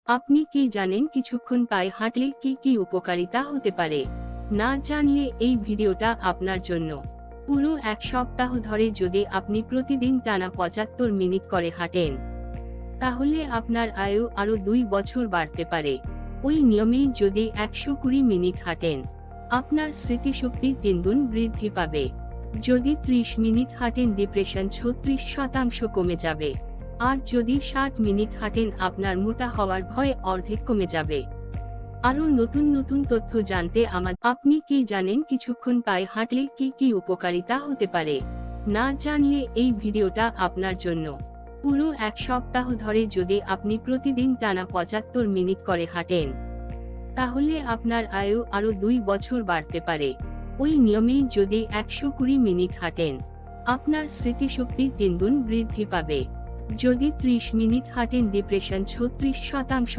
আপনি কি জানেন কিছুক্ষণ পায়ে হাঁটলে কি কি উপকারিতা হতে পারে? না জানলে এই ভিডিওটা আপনার জন্য। পুরো এক সপ্তাহ ধরে যদি আপনি প্রতিদিন টানা ৭৫ মিনিট করে হাঁটেন, তাহলে আপনার আয়ু আরো ২ বছর বাড়তে পারে। ওই নিয়মেই যদি ১২০ মিনিট হাঁটেন, আপনার স্মৃতিশক্তি ৩ গুণ বৃদ্ধি পাবে। যদি ৩০ মিনিট হাঁটেন, ডিপ্রেশন ৩৬% কমে যাবে। আর যদি ৬০ মিনিট হাঁটেন, আপনার মোটা হওয়ার ভয় অর্ধেক কমে যাবে। আরো নতুন নতুন তথ্য জানতে আপনি কি জানেন কিছুক্ষণ পায়ে হাঁটলে কি কি উপকারিতা হতে পারে? না জানলে এই ভিডিওটা আপনার জন্য। পুরো এক সপ্তাহ ধরে যদি আপনি প্রতিদিন টানা ৭৫ মিনিট করে হাঁটেন, তাহলে আপনার আয়ু আরো ২ বছর বাড়তে পারে। ওই নিয়মেই যদি ১২০ মিনিট হাঁটেন, আপনার স্মৃতিশক্তি ৩ গুণ বৃদ্ধি পাবে। যদি ৩০ মিনিট হাঁটেন, ডিপ্রেশন ৩৬%